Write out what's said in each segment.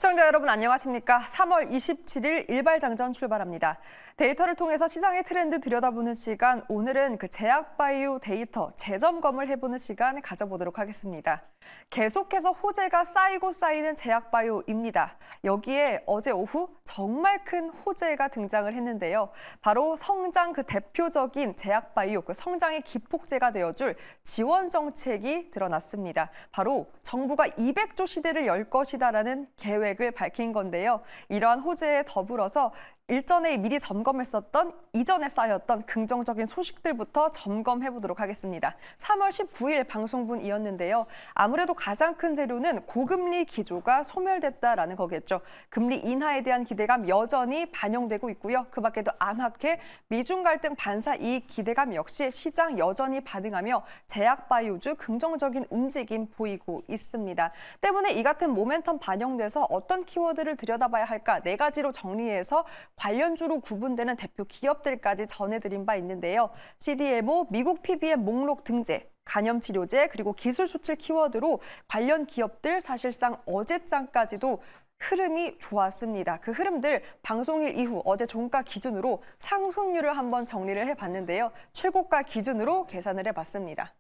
시청자 여러분 안녕하십니까? 3월 27일 일발장전 출발합니다. 데이터를 통해서 시장의 트렌드 들여다보는 시간, 오늘은 그 제약바이오 데이터 재점검을 해보는 시간 가져보도록 하겠습니다. 계속해서 호재가 쌓이고 쌓이는 제약바이오입니다. 여기에 어제 오후 정말 큰 호재가 등장을 했는데요. 바로 성장 그 대표적인 제약바이오, 그 성장의 기폭제가 되어줄 지원 정책이 드러났습니다. 바로 정부가 200조 시대를 열 것이다라는 계획을 밝힌 건데요. 이러한 호재에 더불어서 일전에 미리 점검했었던 이전에 쌓였던 긍정적인 소식들부터 점검해 보도록 하겠습니다. 3월 19일 방송분이었는데요. 아무래도 가장 큰 재료는 고금리 기조가 소멸됐다라는 거겠죠. 금리 인하에 대한 기대감 여전히 반영되고 있고요. 그 밖에도 암학회, 미중 갈등 반사 이익 기대감 역시 시장 여전히 반응하며 제약바이오주 긍정적인 움직임 보이고 있습니다. 때문에 이 같은 모멘텀 반영돼서 어떤 키워드를 들여다봐야 할까 4가지로 정리해서 관련주로 구분되는 대표 기업들까지 전해드린 바 있는데요. CDMO, 미국 PBM 목록 등재, 간염치료제, 그리고 기술 수출 키워드로 관련 기업들 사실상 어제장까지도 흐름이 좋았습니다. 그 흐름들 방송일 이후 어제 종가 기준으로 상승률을 한번 정리를 해봤는데요. 최고가 기준으로 계산을 해봤습니다.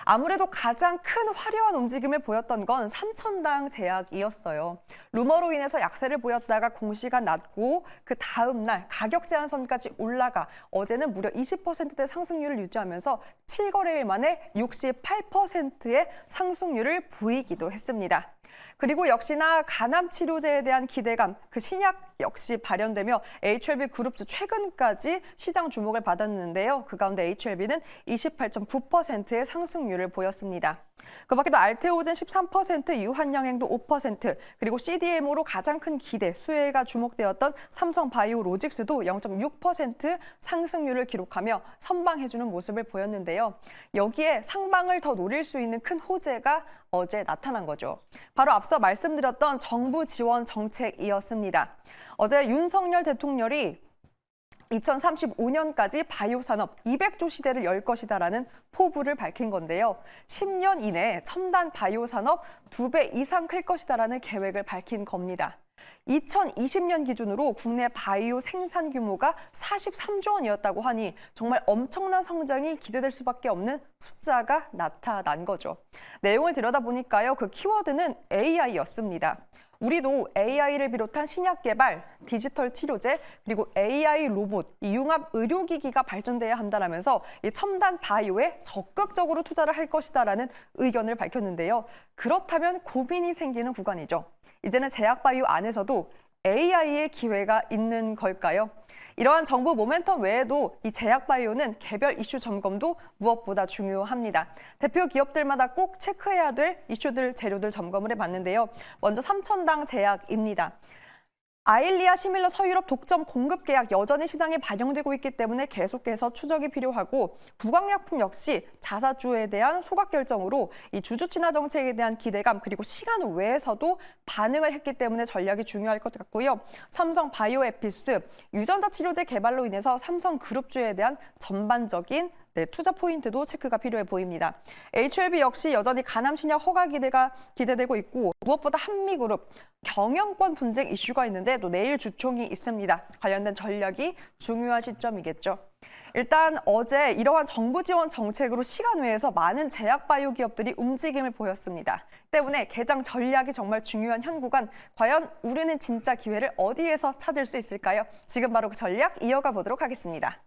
아무래도 가장 큰 화려한 움직임을 보였던 건 삼천당 제약이었어요. 루머로 인해서 약세를 보였다가 공시가 났고 그 다음 날 가격 제한선까지 올라가 어제는 무려 20%대 상승률을 유지하면서 7거래일 만에 68%의 상승률을 보이기도 했습니다. 그리고 역시나 간암 치료제에 대한 기대감, 그 신약 역시 발현되며 HLB 그룹주 최근까지 시장 주목을 받았는데요. 그 가운데 HLB는 28.9%의 상승률을 보였습니다. 그 밖에도 알테오젠 13%, 유한양행도 5%, 그리고 CDMO로 가장 큰 기대, 수혜가 주목되었던 삼성바이오로직스도 0.6% 상승률을 기록하며 선방해주는 모습을 보였는데요. 여기에 상방을 더 노릴 수 있는 큰 호재가 어제 나타난 거죠. 바로 앞서 말씀드렸던 정부 지원 정책이었습니다. 어제 윤석열 대통령이 2035년까지 바이오 산업 200조 시대를 열 것이다라는 포부를 밝힌 건데요. 10년 이내에 첨단 바이오 산업 2배 이상 클 것이다라는 계획을 밝힌 겁니다. 2020년 기준으로 국내 바이오 생산 규모가 43조 원이었다고 하니 정말 엄청난 성장이 기대될 수밖에 없는 숫자가 나타난 거죠. 내용을 들여다보니까요. 그 키워드는 AI였습니다. 우리도 AI를 비롯한 신약 개발, 디지털 치료제, 그리고 AI 로봇, 이 융합 의료기기가 발전돼야 한다라면서 이 첨단 바이오에 적극적으로 투자를 할 것이다라는 의견을 밝혔는데요. 그렇다면 고민이 생기는 구간이죠. 이제는 제약바이오 안에서도 AI의 기회가 있는 걸까요? 이러한 정부 모멘텀 외에도 이 제약바이오는 개별 이슈 점검도 무엇보다 중요합니다. 대표 기업들마다 꼭 체크해야 될 이슈들, 재료들 점검을 해봤는데요. 먼저 삼천당 제약입니다. 아일리아 시밀러 서유럽 독점 공급 계약 여전히 시장에 반영되고 있기 때문에 계속해서 추적이 필요하고 구강약품 역시 자사주에 대한 소각 결정으로 이 주주 친화 정책에 대한 기대감 그리고 시간 외에서도 반응을 했기 때문에 전략이 중요할 것 같고요. 삼성 바이오에피스 유전자 치료제 개발로 인해서 삼성그룹주에 대한 전반적인 투자 포인트도 체크가 필요해 보입니다. HLB 역시 여전히 간암 신약 허가 기대가 기대되고 있고 무엇보다 한미그룹 경영권 분쟁 이슈가 있는데 또 내일 주총이 있습니다. 관련된 전략이 중요한 시점이겠죠. 일단 어제 이러한 정부 지원 정책으로 시간 외에서 많은 제약바이오 기업들이 움직임을 보였습니다. 때문에 개장 전략이 정말 중요한 현 구간, 과연 우리는 진짜 기회를 어디에서 찾을 수 있을까요? 지금 바로 그 전략 이어가 보도록 하겠습니다.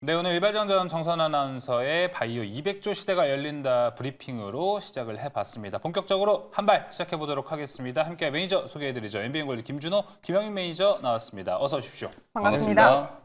네, 오늘 일발장전 정선 아나운서의 바이오 200조 시대가 열린다 브리핑으로 시작을 해봤습니다. 본격적으로 한 발 시작해보도록 하겠습니다. 함께 매니저 소개해드리죠. MBN골드 김준호, 김영민 매니저 나왔습니다. 어서 오십시오. 반갑습니다.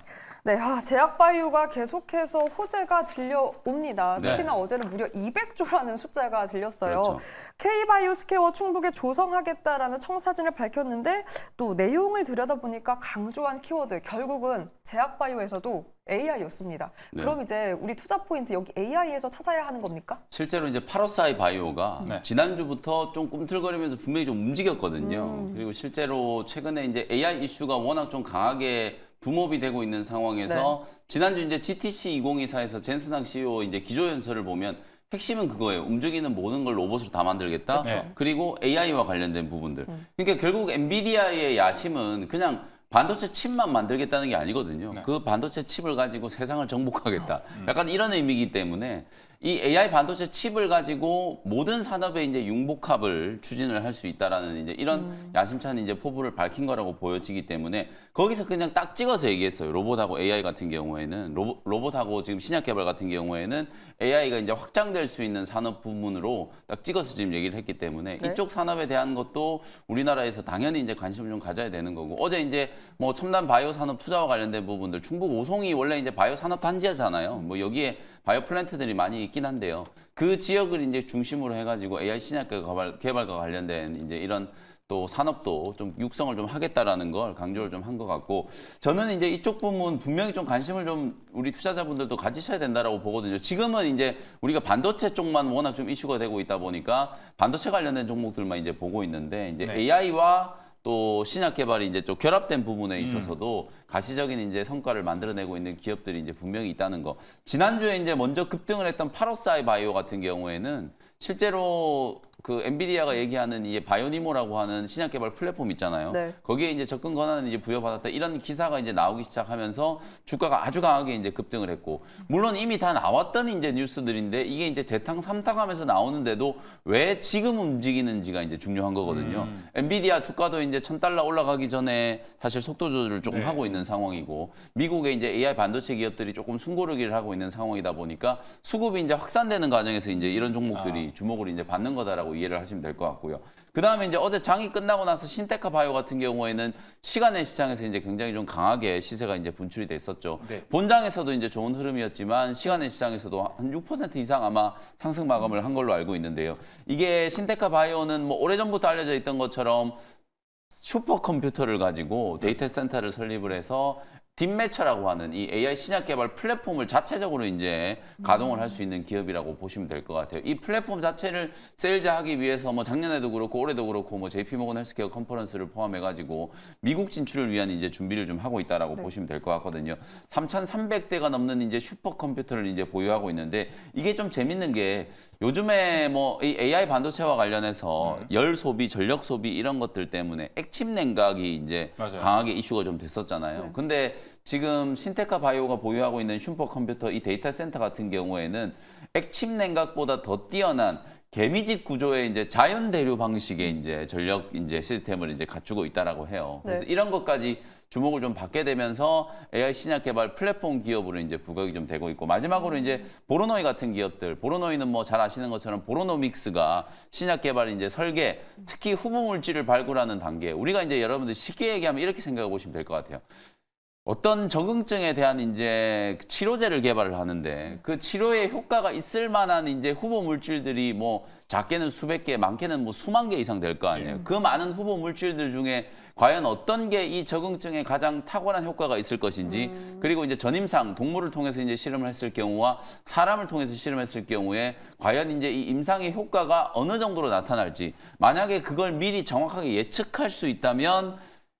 네, 제약바이오가 계속해서 호재가 들려옵니다. 네. 특히나 어제는 무려 200조라는 숫자가 들렸어요. 그렇죠. K바이오스퀘어 충북에 조성하겠다라는 청사진을 밝혔는데 또 내용을 들여다보니까 강조한 키워드 결국은 제약바이오에서도 AI였습니다. 네. 그럼 이제 우리 투자 포인트 여기 AI에서 찾아야 하는 겁니까? 실제로 이제 파로사이 바이오가 네. 지난주부터 좀 꿈틀거리면서 분명히 좀 움직였거든요. 그리고 실제로 최근에 이제 AI 이슈가 워낙 좀 강하게 붐업이 되고 있는 상황에서 지난주 이제 GTC 2024에서 젠슨항 CEO 이제 기조연설을 보면 핵심은 그거예요. 움직이는 모든 걸 로봇으로 다 만들겠다. 그렇죠. 그리고 AI와 관련된 부분들. 그러니까 결국 엔비디아의 야심은 그냥 반도체 칩만 만들겠다는 게 아니거든요. 네. 그 반도체 칩을 가지고 세상을 정복하겠다. 약간 이런 의미이기 때문에 이 AI 반도체 칩을 가지고 모든 산업에 이제 융복합을 추진을 할 수 있다라는 이제 이런 야심찬 이제 포부를 밝힌 거라고 보여지기 때문에 거기서 그냥 딱 찍어서 얘기했어요. 로봇하고 AI 같은 경우에는 로봇하고 지금 신약 개발 같은 경우에는 AI가 이제 확장될 수 있는 산업 부문으로 딱 찍어서 지금 얘기를 했기 때문에 네. 이쪽 산업에 대한 것도 우리나라에서 당연히 이제 관심을 좀 가져야 되는 거고 어제 이제 뭐 첨단 바이오 산업 투자와 관련된 부분들 충북 오송이 원래 이제 바이오 산업 단지잖아요. 뭐 여기에 바이오 플랜트들이 많이 있긴 한데요. 그 지역을 이제 중심으로 해가지고 AI 신약 개발과 관련된 이제 이런 또 산업도 좀 육성을 좀 하겠다라는 걸 강조를 좀 한 것 같고 저는 이제 이쪽 부분 분명히 좀 관심을 좀 우리 투자자분들도 가지셔야 된다라고 보거든요. 지금은 이제 우리가 반도체 쪽만 워낙 좀 이슈가 되고 있다 보니까 반도체 관련된 종목들만 이제 보고 있는데 이제 네. AI와 또 신약 개발이 이제 좀 결합된 부분에 있어서도 가시적인 이제 성과를 만들어내고 있는 기업들이 이제 분명히 있다는 거. 지난주에 이제 먼저 급등을 했던 파로사이 바이오 같은 경우에는 실제로 그 엔비디아가 얘기하는 이제 바이오니모라고 하는 신약 개발 플랫폼 있잖아요. 네. 거기에 이제 접근 권한을 이제 부여받았다 이런 기사가 이제 나오기 시작하면서 주가가 아주 강하게 이제 급등을 했고 물론 이미 다 나왔던 이제 뉴스들인데 이게 이제 재탕 삼탕하면서 나오는데도 왜 지금 움직이는지가 이제 중요한 거거든요. 엔비디아 주가도 이제 $1,000 올라가기 전에 사실 속도 조절을 조금 네. 하고 있는 상황이고 미국의 이제 AI 반도체 기업들이 조금 숨고르기를 하고 있는 상황이다 보니까 수급이 이제 확산되는 과정에서 이제 이런 종목들이 주목을 이제 받는 거다라고 이해를 하시면 될 것 같고요. 그 다음에 이제 어제 장이 끝나고 나서 신테카 바이오 같은 경우에는 시간의 시장에서 이제 굉장히 좀 강하게 시세가 이제 분출이 됐었죠. 네. 본장에서도 이제 좋은 흐름이었지만 시간의 시장에서도 한 6% 이상 아마 상승 마감을 한 걸로 알고 있는데요. 이게 신테카 바이오는 뭐 오래전부터 알려져 있던 것처럼 슈퍼컴퓨터를 가지고 데이터 센터를 설립을 해서 딥매처라고 하는 이 AI 신약 개발 플랫폼을 자체적으로 이제 가동을 할 수 있는 기업이라고 보시면 될 것 같아요. 이 플랫폼 자체를 세일즈하기 위해서 뭐 작년에도 그렇고 올해도 그렇고 뭐 JP모건 헬스케어 컨퍼런스를 포함해가지고 미국 진출을 위한 이제 준비를 좀 하고 있다라고 보시면 될 것 같거든요. 3,300대가 넘는 이제 슈퍼컴퓨터를 이제 보유하고 있는데 이게 좀 재밌는 게 요즘에 뭐 이 AI 반도체와 관련해서 열 소비, 전력 소비 이런 것들 때문에 액침 냉각이 이제 맞아요. 강하게 이슈가 좀 됐었잖아요. 네. 근데 지금 신테카 바이오가 보유하고 있는 슈퍼컴퓨터 이 데이터 센터 같은 경우에는 액침 냉각보다 더 뛰어난 개미집 구조의 이제 자연 대류 방식의 이제 전력 이제 시스템을 이제 갖추고 있다라고 해요. 그래서 네. 이런 것까지 주목을 좀 받게 되면서 AI 신약 개발 플랫폼 기업으로 이제 부각이 좀 되고 있고 마지막으로 이제 보로노이 같은 기업들, 보로노이는 뭐 잘 아시는 것처럼 보로노믹스가 신약 개발 이제 설계, 특히 후보 물질을 발굴하는 단계. 우리가 이제 여러분들 쉽게 얘기하면 이렇게 생각해 보시면 될 것 같아요. 어떤 적응증에 대한 이제 치료제를 개발을 하는데 그 치료에 효과가 있을 만한 이제 후보 물질들이 뭐 작게는 수백 개, 많게는 뭐 수만 개 이상 될 거 아니에요. 그 많은 후보 물질들 중에 과연 어떤 게 이 적응증에 가장 탁월한 효과가 있을 것인지 그리고 이제 전임상 동물을 통해서 이제 실험을 했을 경우와 사람을 통해서 실험했을 경우에 과연 이제 이 임상의 효과가 어느 정도로 나타날지 만약에 그걸 미리 정확하게 예측할 수 있다면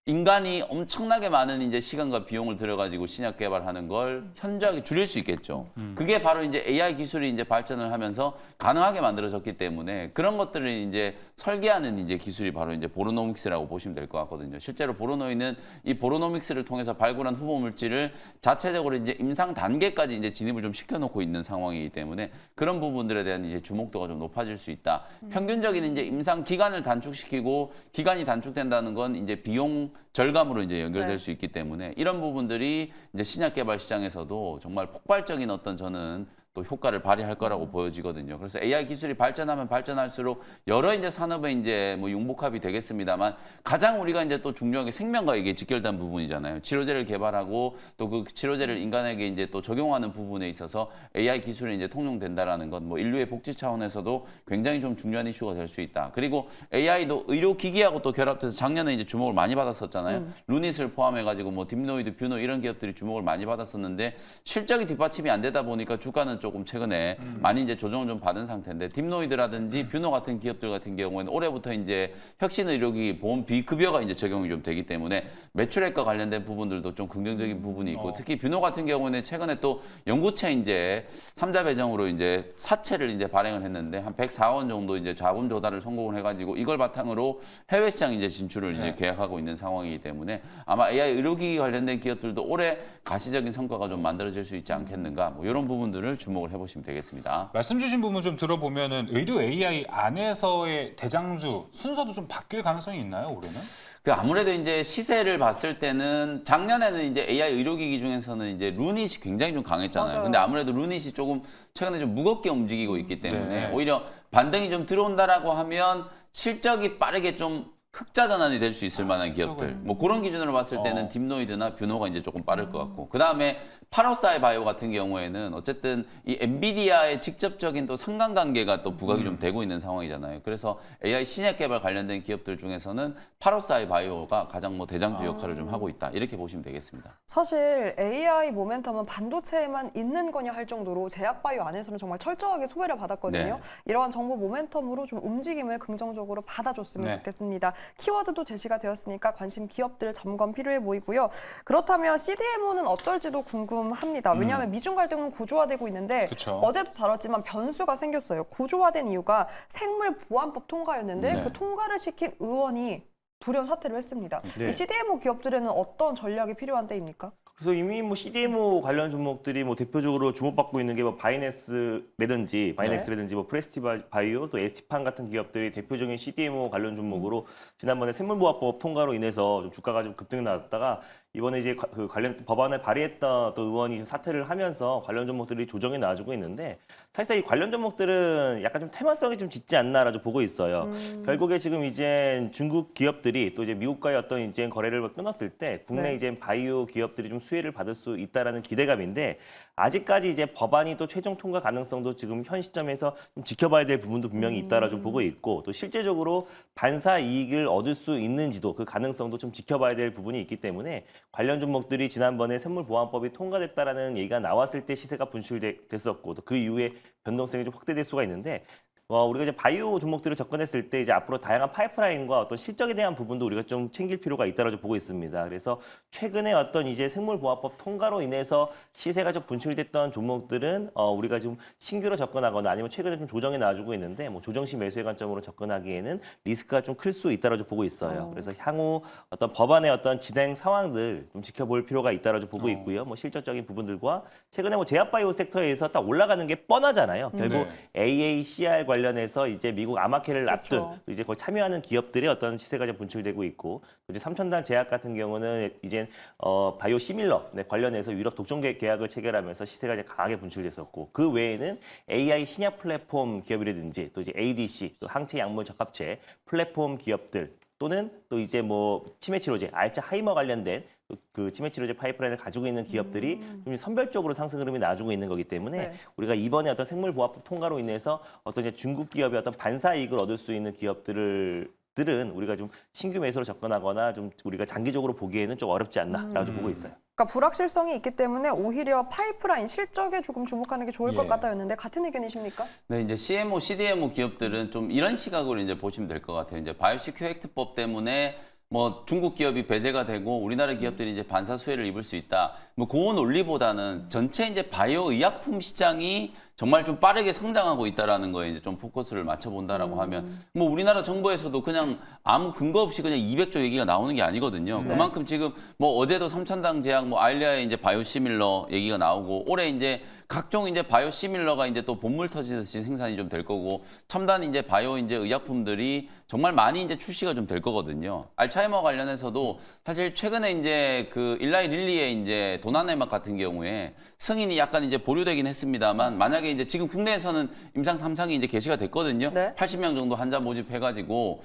인간이 엄청나게 많은 이제 시간과 비용을 들여가지고 신약 개발하는 걸 현저하게 줄일 수 있겠죠. 그게 바로 이제 AI 기술이 이제 발전을 하면서 가능하게 만들어졌기 때문에 그런 것들을 이제 설계하는 이제 기술이 바로 이제 보로노믹스라고 보시면 될 것 같거든요. 실제로 보로노이는 이 보로노믹스를 통해서 발굴한 후보 물질을 자체적으로 이제 임상 단계까지 이제 진입을 좀 시켜놓고 있는 상황이기 때문에 그런 부분들에 대한 이제 주목도가 좀 높아질 수 있다. 평균적인 이제 임상 기간을 단축시키고 기간이 단축된다는 건 이제 비용 절감으로 이제 연결될 네. 수 있기 때문에 이런 부분들이 이제 신약 개발 시장에서도 정말 폭발적인 어떤 저는 또 효과를 발휘할 거라고 보여지거든요. 그래서 AI 기술이 발전하면 발전할수록 여러 이제 산업에 이제 뭐 융복합이 되겠습니다만 가장 우리가 이제 또 중요하게 생명과 이게 직결된 부분이잖아요. 치료제를 개발하고 또 그 치료제를 인간에게 이제 또 적용하는 부분에 있어서 AI 기술이 이제 통용된다라는 건 뭐 인류의 복지 차원에서도 굉장히 좀 중요한 이슈가 될 수 있다. 그리고 AI도 의료기기하고 또 결합돼서 작년에 이제 주목을 많이 받았었잖아요. 루닛을 포함해가지고 뭐 딥노이드, 뷰노 이런 기업들이 주목을 많이 받았었는데 실적이 뒷받침이 안 되다 보니까 주가는 조금 최근에 많이 이제 조정을 좀 받은 상태인데 딥노이드라든지 뷰노 같은 기업들 같은 경우에는 올해부터 이제 혁신 의료기기 보험 비급여가 이제 적용이 좀 되기 때문에 매출액과 관련된 부분들도 좀 긍정적인 부분이 있고 특히 뷰노 같은 경우는 최근에 또 연구체 이제 3자 배정으로 이제 사채를 이제 발행을 했는데 한 104원 정도 이제 자본 조달을 성공을 해가지고 이걸 바탕으로 해외 시장 이제 진출을 이제 계획하고 있는 상황이기 때문에 아마 AI 의료기기 관련된 기업들도 올해 가시적인 성과가 좀 만들어질 수 있지 않겠는가 뭐 이런 부분들을 주목을 해보시면 되겠습니다. 말씀 주신 부분 좀 들어보면은 의료 AI 안에서의 대장주 순서도 좀 바뀔 가능성이 있나요, 올해는? 그 아무래도 이제 시세를 봤을 때는 작년에는 이제 AI 의료기기 중에서는 이제 루닛이 굉장히 좀 강했잖아요. 맞아요. 근데 아무래도 루닛이 조금 최근에 좀 무겁게 움직이고 있기 때문에 네. 오히려 반등이 좀 들어온다라고 하면 실적이 빠르게 좀 흑자 전환이 될 수 있을 만한 기업들. 뭐 그런 기준으로 봤을 때는 딥노이드나 뷰노가 이제 조금 빠를 것 같고. 그다음에 파노사이 바이오 같은 경우에는 어쨌든 이 엔비디아의 직접적인 또 상관관계가 또 부각이 좀 되고 있는 상황이잖아요. 그래서 AI 신약 개발 관련된 기업들 중에서는 파노사이 바이오가 가장 뭐 대장주 역할을 좀 하고 있다. 이렇게 보시면 되겠습니다. 사실 AI 모멘텀은 반도체에만 있는 거냐 할 정도로 제약바이오 안에서는 정말 철저하게 소외를 받았거든요. 네. 이러한 정보 모멘텀으로 좀 움직임을 긍정적으로 받아줬으면 네. 좋겠습니다. 키워드도 제시가 되었으니까 관심 기업들 점검 필요해 보이고요. 그렇다면 CDMO는 어떨지도 궁금합니다. 왜냐하면 미중 갈등은 고조화되고 있는데 그쵸. 어제도 다뤘지만 변수가 생겼어요. 고조화된 이유가 생물보안법 통과였는데 네. 그 통과를 시킨 의원이 돌연 사퇴를 했습니다. 네. 이 CDMO 기업들에는 어떤 전략이 필요한 때입니까? 그래서 이미 뭐 CDMO 관련 종목들이 뭐 대표적으로 주목받고 있는 게 뭐 바이넥스라든지 뭐 프레스티바이오 또 에스티판 같은 기업들이 대표적인 CDMO 관련 종목으로 지난번에 생물보호법 통과로 인해서 좀 주가가 좀 급등 나왔다가 이번에 이제 그 관련 법안을 발의했던 또 의원이 좀 사퇴를 하면서 관련 종목들이 조정이 나와주고 있는데 사실상 이 관련 종목들은 약간 좀 테마성이 좀 짙지 않나라고 보고 있어요. 결국에 지금 이제 중국 기업들이 또 이제 미국과의 어떤 이제 거래를 끊었을 때 국내 네. 이제 바이오 기업들이 좀 수혜를 받을 수 있다라는 기대감인데 아직까지 이제 법안이 또 최종 통과 가능성도 지금 현 시점에서 좀 지켜봐야 될 부분도 분명히 있다라 좀 보고 있고 또 실제적으로 반사 이익을 얻을 수 있는지도 그 가능성도 좀 지켜봐야 될 부분이 있기 때문에 관련 종목들이 지난번에 생물보안법이 통과됐다라는 얘기가 나왔을 때 시세가 분출됐었고 또 그 이후에 변동성이 좀 확대될 수가 있는데 우리가 이제 바이오 종목들을 접근했을 때 이제 앞으로 다양한 파이프라인과 어떤 실적에 대한 부분도 우리가 좀 챙길 필요가 있다고 보고 있습니다. 그래서 최근에 어떤 이제 생물보호법 통과로 인해서 시세가 좀 분출됐던 종목들은 우리가 지금 신규로 접근하거나 아니면 최근에 좀 조정이 나와주고 있는데 뭐 조정시 매수의 관점으로 접근하기에는 리스크가 좀 클 수 있다고 보고 있어요. 그래서 향후 어떤 법안의 어떤 진행 상황들 좀 지켜볼 필요가 있다고 보고 있고요. 뭐 실질적인 부분들과 최근에 뭐 제약바이오 sek터에서 딱 올라가는 게 뻔하잖아요. 결국 AACR 관련해서 이제 미국 아마케를 앞둔 그렇죠. 이제 거기 참여하는 기업들의 어떤 시세가 좀 분출되고 있고 또 이제 삼천당 제약 같은 경우는 이제 바이오 시밀러 관련해서 유럽 독점 계약을 체결하면서 시세가 이제 강하게 분출됐었고 그 외에는 AI 신약 플랫폼 기업이라든지 또 이제 ADC 또 항체 약물 적합체 플랫폼 기업들 또는 또 이제 뭐 치매 치료제 알츠하이머 관련된 그 치매 치료제 파이프라인을 가지고 있는 기업들이 좀 선별적으로 상승 흐름이 나와주고 있는 거기 때문에 네. 우리가 이번에 어떤 생물보호법 통과로 인해서 어떤 이제 중국 기업의 어떤 반사 이익을 얻을 수 있는 기업들은 우리가 좀 신규 매수로 접근하거나 좀 우리가 장기적으로 보기에는 좀 어렵지 않나라고 좀 보고 있어요. 그러니까 불확실성이 있기 때문에 오히려 파이프라인 실적에 조금 주목하는 게 좋을 것 예. 같다였는데 같은 의견이십니까? 네, 이제 CMO, CDMO 기업들은 좀 이런 시각으로 이제 보시면 될 것 같아요. 이제 바이오시큐어 액트법 때문에 뭐 중국 기업이 배제가 되고 우리나라 기업들이 이제 반사 수혜를 입을 수 있다. 뭐 그 논리보다는 전체 이제 바이오 의약품 시장이 정말 좀 빠르게 성장하고 있다라는 거에 이제 좀 포커스를 맞춰본다라고 하면 뭐 우리나라 정부에서도 그냥 아무 근거 없이 그냥 200조 얘기가 나오는 게 아니거든요. 그만큼 지금 뭐 어제도 삼천당 제약 뭐 알리아의 이제 바이오시밀러 얘기가 나오고 올해 이제 각종 이제 바이오시밀러가 이제 또 본물 터지듯이 생산이 좀 될 거고 첨단 이제 바이오 이제 의약품들이 정말 많이 이제 출시가 좀 될 거거든요. 알츠하이머 관련해서도 사실 최근에 이제 그 일라이 릴리의 이제 도나네막 같은 경우에 승인이 약간 이제 보류되긴 했습니다만 만약에 만약에 이제 지금 국내에서는 임상 3상이 이제 개시가 됐거든요. 네. 80명 정도 환자 모집해가지고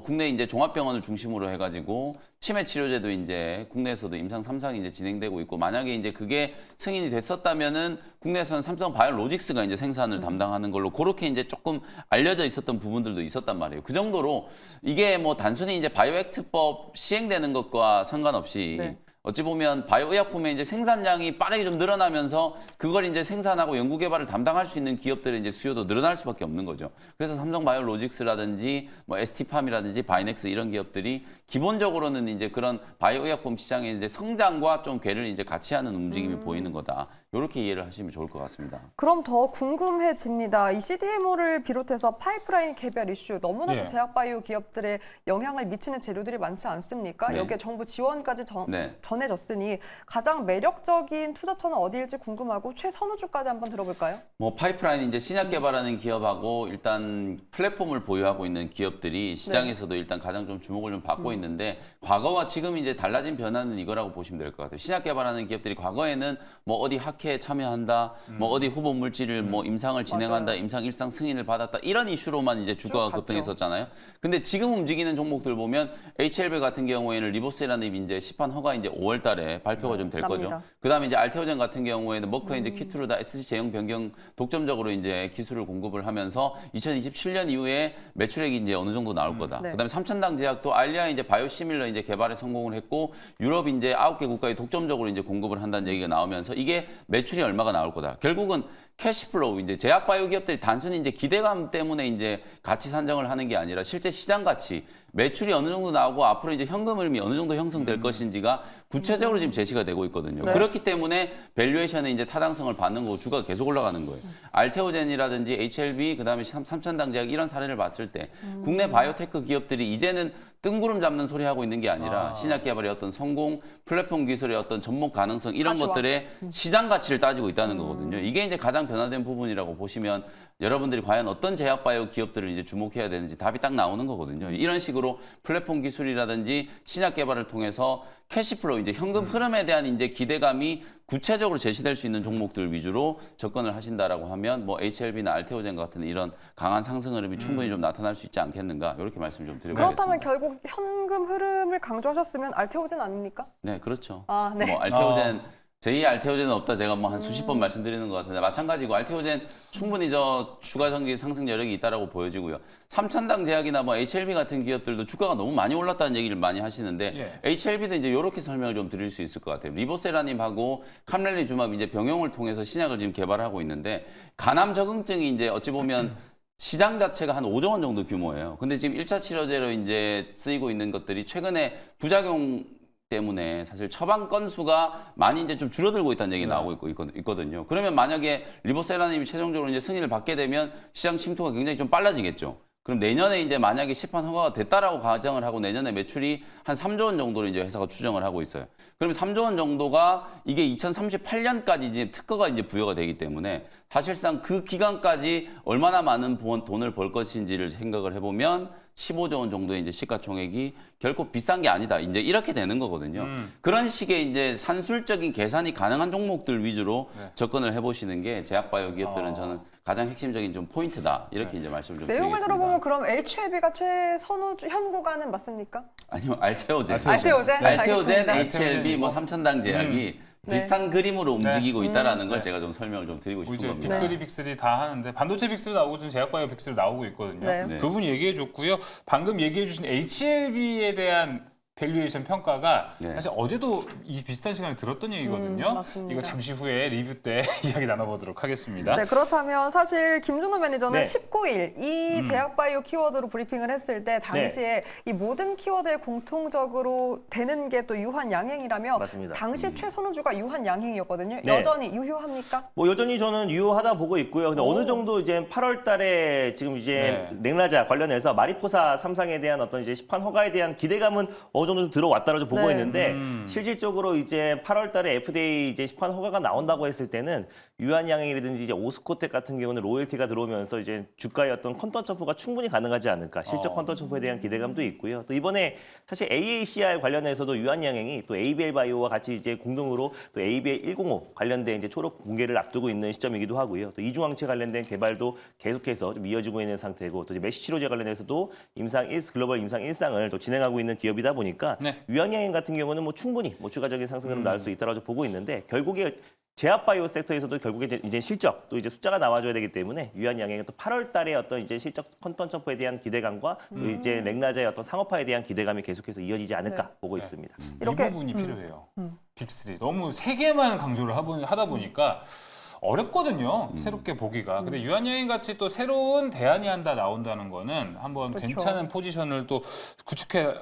국내 이제 종합병원을 중심으로 해가지고 치매 치료제도 이제 국내에서도 임상 3상이 이제 진행되고 있고 만약에 이제 그게 승인이 됐었다면은 국내에서는 삼성 바이오로직스가 이제 생산을 담당하는 걸로 그렇게 이제 조금 알려져 있었던 부분들도 있었단 말이에요. 그 정도로 이게 뭐 단순히 이제 바이오액트법 시행되는 것과 상관없이 네. 어찌 보면 바이오의약품의 이제 생산량이 빠르게 좀 늘어나면서 그걸 이제 생산하고 연구 개발을 담당할 수 있는 기업들의 이제 수요도 늘어날 수밖에 없는 거죠. 그래서 삼성 바이오로직스라든지 뭐 ST팜이라든지 바이넥스 이런 기업들이 기본적으로는 이제 그런 바이오의약품 시장의 이제 성장과 좀 궤를 이제 같이 하는 움직임이 보이는 거다. 이렇게 이해를 하시면 좋을 것 같습니다. 그럼 더 궁금해집니다. 이 CDMO를 비롯해서 파이프라인 개별 이슈 너무나도 예. 제약바이오 기업들에 영향을 미치는 재료들이 많지 않습니까? 네. 여기에 정부 지원까지 네. 전해졌으니 가장 매력적인 투자처는 어디일지 궁금하고 최선우주까지 한번 들어볼까요? 뭐 파이프라인 이제 신약 개발하는 기업하고 일단 플랫폼을 보유하고 있는 기업들이 시장에서도 일단 가장 좀 주목을 좀 받고 있는데 과거와 지금 이제 달라진 변화는 이거라고 보시면 될 것 같아요. 신약 개발하는 기업들이 과거에는 뭐 어디 학회에 참여한다, 뭐 어디 후보 물질을 뭐 임상을 진행한다, 맞아요. 임상 1상 승인을 받았다 이런 이슈로만 이제 주가가 쭉 갔죠. 급등했었잖아요. 근데 지금 움직이는 종목들 보면 HLB 같은 경우에는 리보세라닙 이제 시판 허가 이제 5월달에 발표가 좀 될 거죠. 납니다. 그다음에 이제 알테오젠 같은 경우에는 머크의 이제 키투르다 SC 제형 변경 독점적으로 이제 기술을 공급을 하면서 2027년 이후에 매출액이 이제 어느 정도 나올 거다. 네. 그다음에 삼천당 제약도 알리아 이제 바이오시밀러 이제 개발에 성공을 했고 유럽 이제 9개 국가에 독점적으로 이제 공급을 한다는 얘기가 나오면서 이게 매출이 얼마가 나올 거다. 결국은 캐시플로우 이제 제약 바이오 기업들이 단순히 이제 기대감 때문에 이제 가치 산정을 하는 게 아니라 실제 시장 가치 매출이 어느 정도 나오고 앞으로 이제 현금 흐름이 어느 정도 형성될 것인지가 구체적으로 지금 제시가 되고 있거든요. 네. 그렇기 때문에 밸류에이션에 이제 타당성을 받는 거고 주가가 계속 올라가는 거예요. 알테오젠이라든지 HLB 그다음에 삼천당 제약 이런 사례를 봤을 때 국내 바이오테크 기업들이 이제는 뜬구름 잡는 소리 하고 있는 게 아니라 신약 개발의 어떤 성공, 플랫폼 기술의 어떤 접목 가능성 이런 가시화. 것들의 시장 가치를 따지고 있다는 거거든요. 이게 이제 가장 변화된 부분이라고 보시면 여러분들이 과연 어떤 제약 바이오 기업들을 이제 주목해야 되는지 답이 딱 나오는 거거든요. 이런 식으로 플랫폼 기술이라든지 신약 개발을 통해서 캐시플로우 이제 현금 흐름에 대한 이제 기대감이 구체적으로 제시될 수 있는 종목들 위주로 접근을 하신다라고 하면 뭐 HLB나 알테오젠 같은 이런 강한 상승 흐름이 충분히 좀 나타날 수 있지 않겠는가 이렇게 말씀 좀 드려보겠습니다. 그렇다면 결국 현금 흐름을 강조하셨으면 알테오젠 아닙니까? 네, 그렇죠. 아, 네. 뭐 알테오젠 제2의 알테오젠은 없다 제가 뭐 한 수십 번 말씀드리는 것 같은데 마찬가지고 알테오젠 충분히 저 추가 전기 상승 여력이 있다라고 보여지고요. 삼천당 제약이나 뭐 HLB 같은 기업들도 주가가 너무 많이 올랐다는 얘기를 많이 하시는데 HLB도 이제 이렇게 설명을 좀 드릴 수 있을 것 같아요. 리보세라님하고 캄렐리주맙 이제 병용을 통해서 신약을 지금 개발하고 있는데 간암 적응증이 이제 어찌 보면 시장 자체가 한 5조 원 정도 규모예요. 근데 지금 1차 치료제로 이제 쓰이고 있는 것들이 최근에 부작용 때문에 사실 처방 건수가 많이 이제 좀 줄어들고 있다는 얘기 나오고 있거든요. 그러면 만약에 리보세라님이 최종적으로 이제 승인을 받게 되면 시장 침투가 굉장히 좀 빨라지겠죠. 그럼 내년에 이제 만약에 시판 허가가 됐다라고 가정을 하고 내년에 매출이 한 3조 원 정도로 이제 회사가 추정을 하고 있어요. 그러면 3조 원 정도가 이게 2038년까지 이제 특허가 이제 부여가 되기 때문에 사실상 그 기간까지 얼마나 많은 돈을 벌 것인지를 생각을 해보면 15조 원 정도의 이제 시가총액이 결코 비싼 게 아니다. 이제 이렇게 되는 거거든요. 그런 식의 이제 산술적인 계산이 가능한 종목들 위주로 접근을 해보시는 게 제약바이오 기업들은 저는 가장 핵심적인 좀 포인트다. 이렇게 이제 말씀을 좀 내용을 드리겠습니다. 들어보면 그럼 HLB가 최선우주 현 구간은 맞습니까? 아니요, 알테오젠. 알테오젠? 네. 알테오젠, 알겠습니다. HLB, 뭐 삼천당 제약이 비슷한 그림으로 움직이고 있다라는 걸 제가 좀 설명을 좀 드리고 싶은 이제 겁니다. 빅3 다 하는데 반도체 빅3 나오고 지금 제약바이오 빅3 나오고 있거든요. 네. 네. 그분이 얘기해 줬고요. 방금 얘기해 주신 HLB에 대한 밸류에이션 평가가 네. 사실 어제도 이 비슷한 시간에 들었던 얘기거든요. 맞습니다. 이거 잠시 후에 리뷰 때 이야기 나눠보도록 하겠습니다. 네, 그렇다면 사실 김준호 매니저는 네. 19일 이 제약바이오 키워드로 브리핑을 했을 때 당시에 이 모든 키워드에 공통적으로 되는 게 또 유한양행이라며 맞습니다. 당시 최선우주가 유한양행이었거든요. 네. 여전히 유효합니까? 뭐 여전히 저는 유효하다 보고 있고요. 근데 어느 정도 이제 8월 달에 지금 이제 네. 넥라자 관련해서 마리포사 3상에 대한 어떤 이제 시판 허가에 대한 기대감은 어느 어느 정도 들어왔다고 좀 보고 네. 있는데 실질적으로 이제 8월달에 FDA 이제 시판 허가가 나온다고 했을 때는 유한양행이라든지 이제 오스코텍 같은 경우는 로열티가 들어오면서 이제 주가의 어떤 컨턴 점프가 충분히 가능하지 않을까 실적 컨턴 점프에 대한 기대감도 있고요. 또 이번에 사실 AACR 관련해서도 유한양행이 또 ABL 바이오와 같이 이제 공동으로 또 ABL 105 관련된 이제 초록 공개를 앞두고 있는 시점이기도 하고요. 또 이중항체 관련된 개발도 계속해서 좀 이어지고 있는 상태고 또 이제 메시 치료제 관련해서도 글로벌 임상 1상을 또 진행하고 있는 기업이다 보니까 네. 유한양행 같은 경우는 뭐 충분히 뭐 추가적인 상승은 나올 수 있다고 보고 있는데 결국에 제약바이오 섹터에서도 결국에 이제 실적 또 이제 숫자가 나와줘야 되기 때문에 유한양행은 또 8월달에 어떤 이제 실적 컨턴 점프에 대한 기대감과 또 이제 렉나자의 어떤 상업화에 대한 기대감이 계속해서 이어지지 않을까 보고 있습니다. 이렇게 이 부분이 필요해요. 빅3 너무 세 개만 강조를 하다 보니까 어렵거든요. 새롭게 보기가. 근데 유한여행 같이 또 새로운 대안이 한다 나온다는 거는 한번 그렇죠. 괜찮은 포지션을 또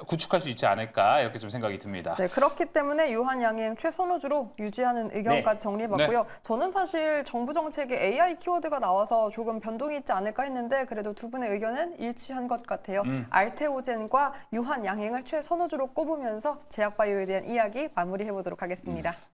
구축할 수 있지 않을까 이렇게 좀 생각이 듭니다. 네, 그렇기 때문에 유한양행 최선호주로 유지하는 의견까지 네. 정리해봤고요. 저는 사실 정부 정책에 AI 키워드가 나와서 조금 변동이 있지 않을까 했는데 그래도 두 분의 의견은 일치한 것 같아요. 알테오젠과 유한양행을 최선호주로 꼽으면서 제약바이오에 대한 이야기 마무리해보도록 하겠습니다.